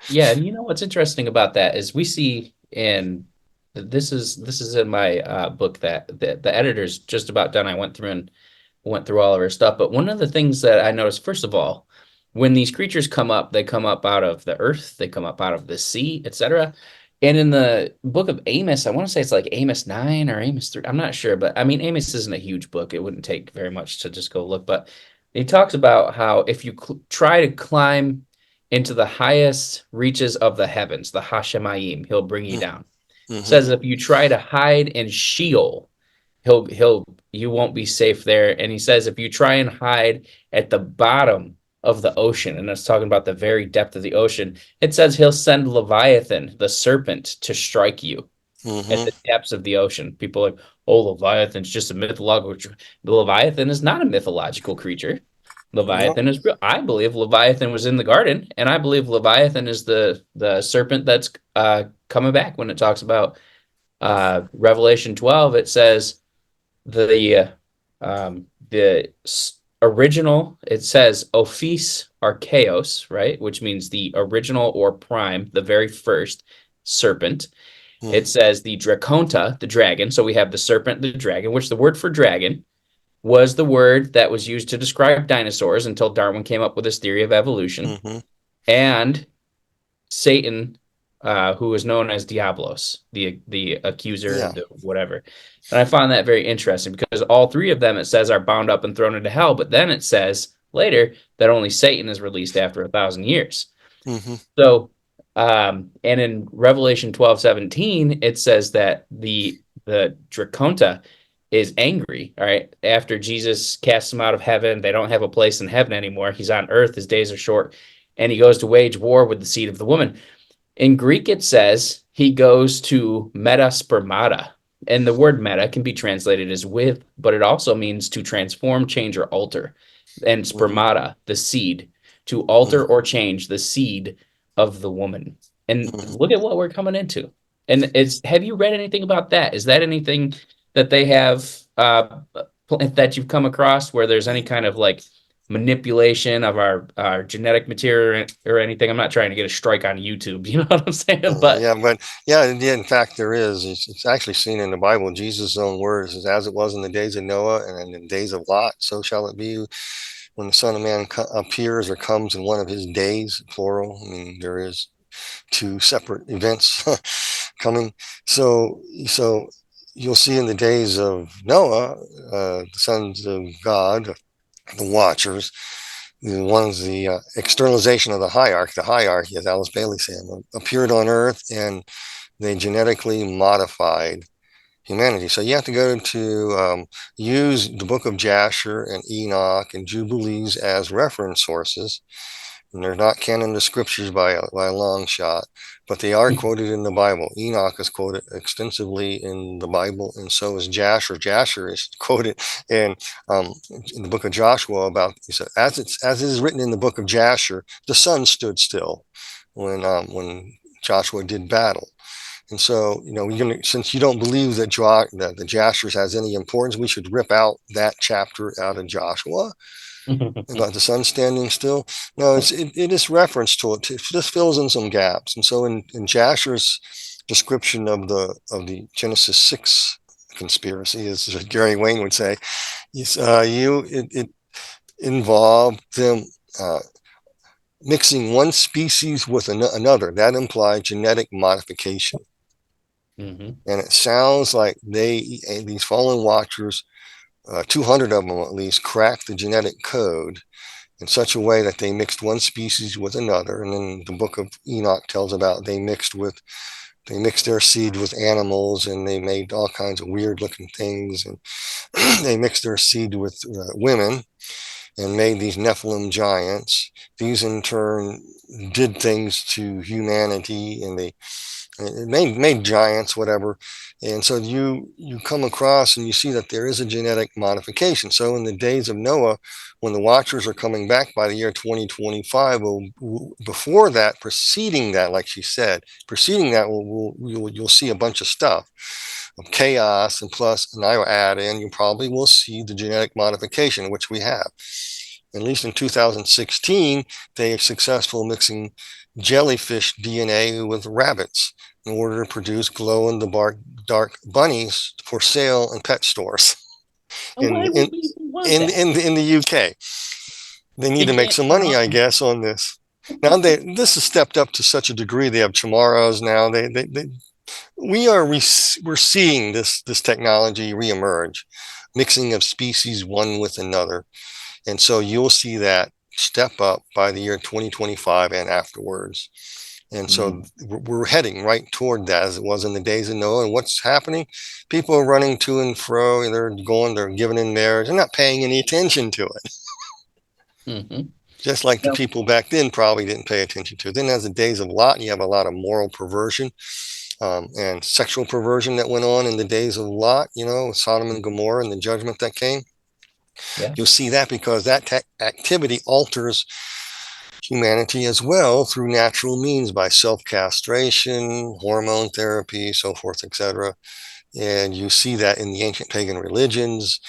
Yeah, and what's interesting about that is we see, and this is in my book that the editor's just about done. I went through all of her stuff, but one of the things that I noticed, first of all, when these creatures come up, they come up out of the earth, they come up out of the sea, etc. And in the book of Amos, I want to say it's like Amos 9 or Amos 3. I'm not sure, but I mean, Amos isn't a huge book. It wouldn't take very much to just go look. But he talks about how if you try to climb into the highest reaches of the heavens, the Hashemayim, he'll bring you down. Says if you try to hide in Sheol, you won't be safe there. And he says if you try and hide at the bottom of the ocean, and it's talking about the very depth of the ocean, it says he'll send Leviathan, the serpent, to strike you at Mm-hmm. the depths of the ocean. People are like, oh, Leviathan's just a mythological. The Leviathan is not a mythological creature. No. Leviathan is real. I believe Leviathan was in the garden, and I believe Leviathan is the serpent that's coming back when it talks about Revelation 12. It says the original, it says Ophis Archaeos, right, which means the original or prime, the very first serpent. It says the Draconta, the dragon. So we have the serpent, the dragon, which the word for dragon was the word that was used to describe dinosaurs until Darwin came up with his theory of evolution. Mm-hmm. And Satan, who is known as Diablos, the accuser, Yeah. the whatever. And I find that very interesting because all three of them, it says, are bound up and thrown into hell. But then it says later that only Satan is released after 1,000 years. Mm-hmm. So, and in Revelation 12:17, it says that the Draconta is angry, all right, after Jesus casts him out of heaven. They don't have a place in heaven anymore. He's on earth. His days are short. And he goes to wage war with the seed of the woman. In Greek, it says he goes to metaspermata. And the word meta can be translated as with, but it also means to transform, change, or alter. And Mm-hmm. spermata, the seed, to alter or change the seed of the woman. And Mm-hmm. look at what we're coming into. And have you read anything about that? Is that anything that they have that you've come across where there's any kind of like manipulation of our genetic material or anything? I'm not trying to get a strike on YouTube, you know what I'm saying? But Yeah, but yeah, in fact, there is. It's actually seen in the Bible. Jesus' own words is, "As it was in the days of Noah and in the days of Lot, so shall it be when the Son of Man appears or comes in one of his days," plural. I mean, there is two separate events coming. So you'll see in the days of Noah, the sons of God, the Watchers, the ones, the externalization of the hierarchy, as Alice Bailey said, appeared on Earth, and they genetically modified humanity. So you have to go to use the book of Jasher and Enoch and Jubilees as reference sources. And they're not canon to scriptures by a long shot, but they are quoted in the Bible. Enoch is quoted extensively in the Bible, and so is Jasher. Jasher is quoted in the book of Joshua about, he said, as it is written in the book of Jasher, the sun stood still when Joshua did battle. And so, since you don't believe that the Jashers has any importance, we should rip out that chapter out of Joshua about the sun standing still. No, it is reference to it. It just fills in some gaps. And so in Jasher's description of the Genesis 6 conspiracy, as Gary Wayne would say, it involved them mixing one species with another. That implied genetic modification. mm-hmm. And it sounds like these fallen watchers, 200 of them at least, cracked the genetic code in such a way that they mixed one species with another. And then the book of Enoch tells about they mixed their seed with animals, and they made all kinds of weird looking things. And they mixed their seed with women and made these Nephilim giants. These in turn did things to humanity, and they made giants, whatever. And so you come across and you see that there is a genetic modification. So in the days of Noah, when the Watchers are coming back by the year 2025, before that, preceding that, like she said, you'll see a bunch of stuff of chaos, and plus, and I will add in, you probably will see the genetic modification, which we have. At least in 2016, they are successful mixing jellyfish DNA with rabbits in order to produce glow-in-the-dark bunnies for sale in pet stores Why would people want that? in the UK. They need You to make can't some turn money, I on. guess, on this. Now this has stepped up to such a degree. They have tomorrows now. We're seeing this technology reemerge, mixing of species one with another. And so you'll see that step up by the year 2025 and afterwards. And so we're heading right toward that, as it was in the days of Noah. And what's happening? People are running to and fro, and they're giving in marriage. They're not paying any attention to it. Mm-hmm. Just like the No. people back then probably didn't pay attention to it. Then, as the days of Lot, you have a lot of moral perversion and sexual perversion that went on in the days of Lot, Sodom and Gomorrah and the judgment that came. Yeah. You'll see that because that activity alters humanity as well through natural means by self-castration, hormone therapy, so forth, etc. And you see that in the ancient pagan religions,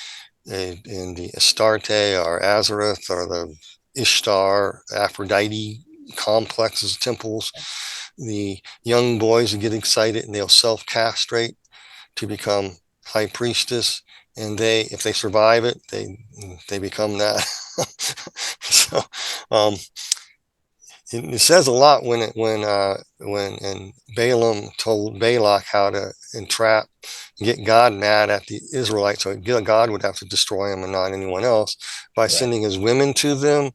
in the Astarte or Azareth or the Ishtar, Aphrodite complexes, temples. The young boys will get excited and they'll self-castrate to become high priestess, and if they survive it, they become that. So it says a lot when Balaam told Balak how to entrap, get God mad at the Israelites, so God would have to destroy them and not anyone else by sending his women to them.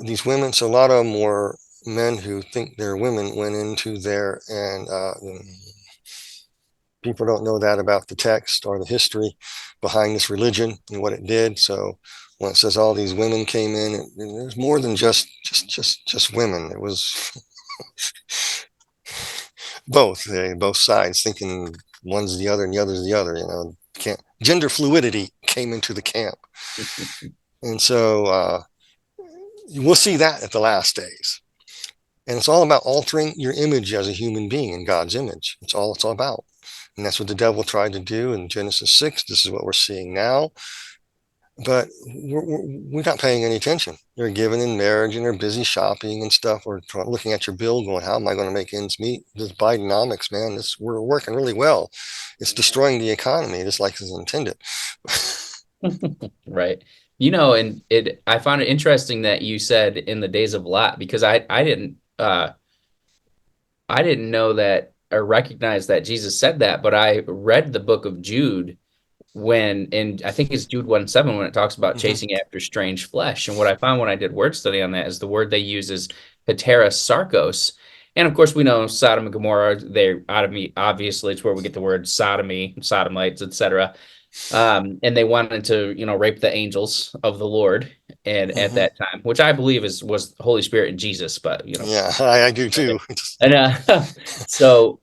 These women, so a lot of them were men who think they're women, went into there, and people don't know that about the text or the history behind this religion and what it did. So when it says all these women came in, there's more than just women. It was both sides thinking one's the other and the other's the other. Gender fluidity came into the camp, and so we'll see that at the last days. And it's all about altering your image as a human being in God's image. It's all about. And that's what the devil tried to do in Genesis 6. This is what we're seeing now. But we're not paying any attention. They're giving in marriage and they're busy shopping and stuff, or looking at your bill going, how am I going to make ends meet? This Bidenomics, man, we're working really well. It's destroying the economy just like it's intended. Right. And I found it interesting that you said in the days of Lot, because I didn't know that or recognize that Jesus said that, but I read the book of Jude and I think it's Jude 1:7 when it talks about chasing after strange flesh. And what I found when I did word study on that is the word they use is heterosarkos. And of course, we know Sodom and Gomorrah, they're obviously it's where we get the word sodomy, sodomites, etc. And they wanted to, rape the angels of the Lord, and at that time, which I believe was the Holy Spirit and Jesus, but yeah, I do too. And so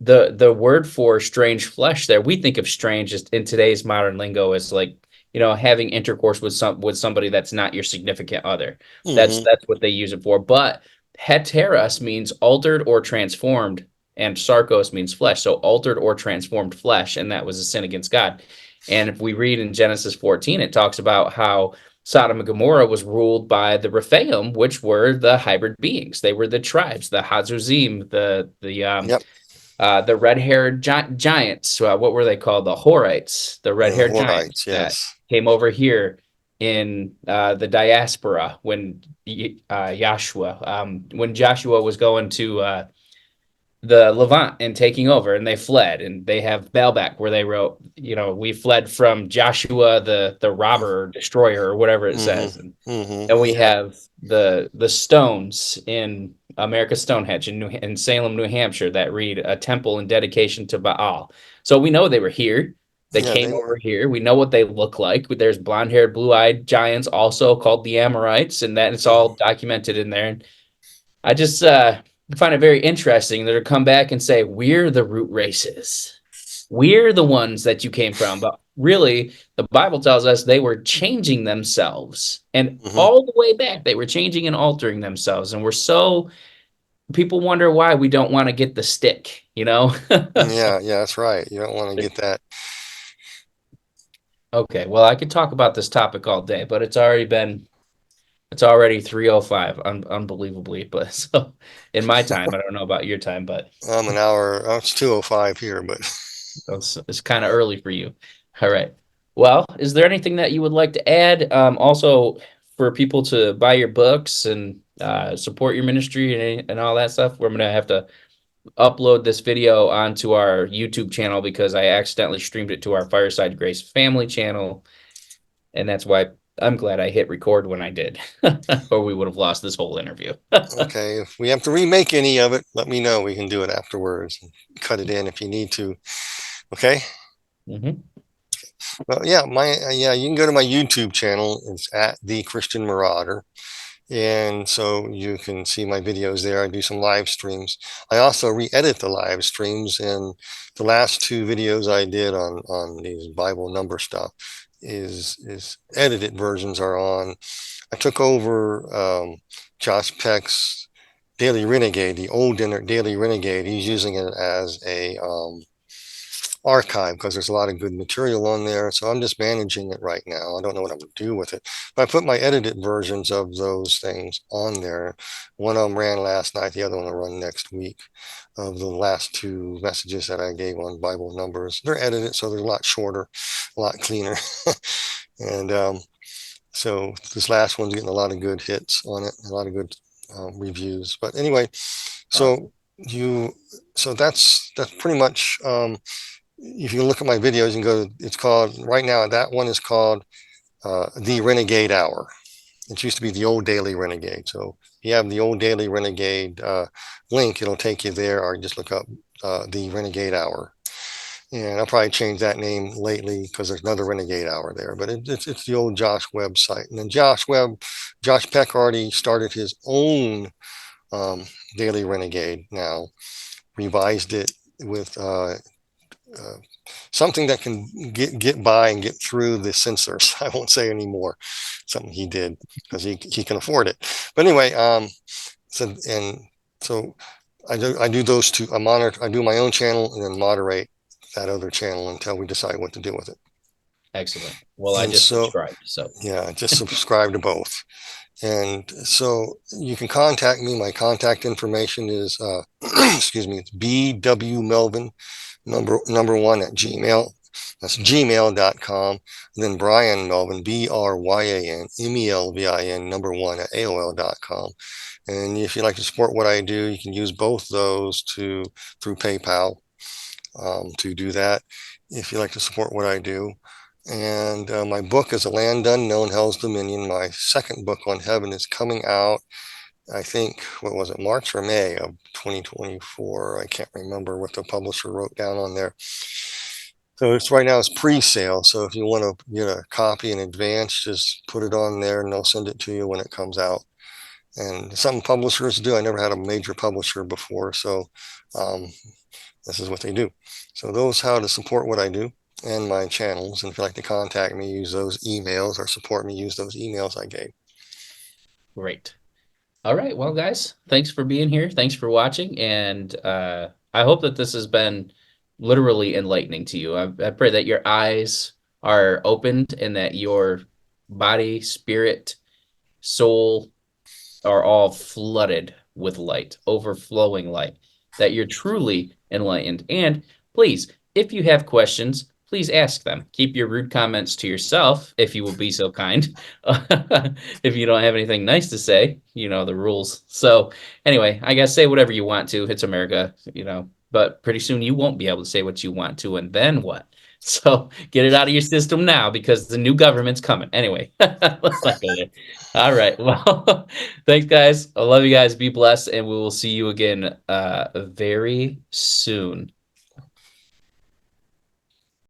the word for strange flesh there, we think of strange just in today's modern lingo as like, having intercourse with somebody that's not your significant other. That's what they use it for. But heteros means altered or transformed, and sarkos means flesh. So altered or transformed flesh, and that was a sin against God. And if we read in Genesis 14, it talks about how Sodom and Gomorrah was ruled by the Rephaim, which were the hybrid beings. They were the tribes, the Hazuzim, the red-haired giants. What were they called? The Horites, the red-haired giants that came over here in the diaspora when Joshua was going to the Levant and taking over, and they fled. And they have Baalbek where they wrote, we fled from Joshua the robber, destroyer, or whatever it says. And we have the stones in America's Stonehenge in Salem, New Hampshire, that read a temple and dedication to Baal. So we know they were here. They came over here. We know what they look like. There's blonde-haired, blue-eyed giants also called the Amorites, and that it's all documented in there. And I just find it very interesting that they come back and say, we're the root races. We're the ones that you came from. But really, the Bible tells us they were changing themselves. And all the way back, they were changing and altering themselves. And people wonder why we don't want to get the stick, Yeah, that's right. You don't want to get that. Okay, well, I could talk about this topic all day, but it's already 3:05, unbelievably. But so in my time, I don't know about your time, but I'm an hour. It's 2:05 here, but it's kind of early for you. All right. Well, is there anything that you would like to add? Also, for people to buy your books and support your ministry and all that stuff, we're going to have to upload this video onto our YouTube channel because I accidentally streamed it to our Fireside Grace family channel. And that's why I'm glad I hit record when I did, or we would have lost this whole interview. Okay, if we have to remake any of it, let me know. We can do it afterwards and cut it in if you need to. Okay. Mm-hmm. Well, yeah, you can go to my YouTube channel. It's at the Christian Marauder. And so you can see my videos there. I do some live streams. I also re-edit the live streams, and the last two videos I did on these Bible number stuff is edited versions are on. I took over Josh Peck's Daily Renegade, the old Daily Renegade. He's using it as a archive because there's a lot of good material on there. So I'm just managing it right now. I don't know what I'm going to do with it. But I put my edited versions of those things on there. One of them ran last night. The other one will run next week, of the last two messages that I gave on Bible numbers. They're edited, so they're a lot shorter, a lot cleaner. And so this last one's getting a lot of good hits on it, a lot of good reviews. But anyway, Awesome. so that's pretty much if you look at my videos, you can go, it's called, right now, that one is called The Renegade Hour. It used to be the old Daily Renegade. So if you have the old Daily Renegade link, it'll take you there, or just look up The Renegade Hour. And I'll probably change that name lately because there's another Renegade Hour there. But it's the old Josh Webb site. And then Josh Peck already started his own Daily Renegade now, revised it with something that can get by and get through the censors. I won't say anymore. Something he did because he can afford it. But anyway, so I do those two. I do my own channel and then moderate that other channel until we decide what to do with it. Excellent. Well, I And just so subscribed, so yeah, just subscribe to both. And so you can contact me. My contact information is excuse me, it's bwmelvin number one at Gmail. That's gmail.com. And then Brian Melvin, BRYAN MELVIN number one at AOL.com. And if you'd like to support what I do, you can use both those through PayPal to do that. If you like to support what I do. And my book is A Land Unknown, Hell's Dominion. My second book on heaven is coming out, I think, what was it, March or May of 2024? I can't remember what the publisher wrote down on there. So it's right now it's pre-sale. So if you want to get a copy in advance, just put it on there and they'll send it to you when it comes out. And some publishers do. I never had a major publisher before, so this is what they do. So those how to support what I do and my channels. And if you'd like to contact me, use those emails, or support me, use those emails I gave. great. All right. Well, guys, thanks for being here. Thanks for watching. And I hope that this has been literally enlightening to you. I pray that your eyes are opened and that your body, spirit, soul are all flooded with light, overflowing light, that you're truly enlightened. And please, if you have questions, please ask them. Keep your rude comments to yourself, if you will be so kind. If you don't have anything nice to say, you know the rules. So anyway, I guess say whatever you want to. It's America, but pretty soon you won't be able to say what you want to, and then what? So get it out of your system now because the new government's coming. Anyway, let's not go there. All right. Well, thanks, guys. I love you guys. Be blessed, and we will see you again very soon.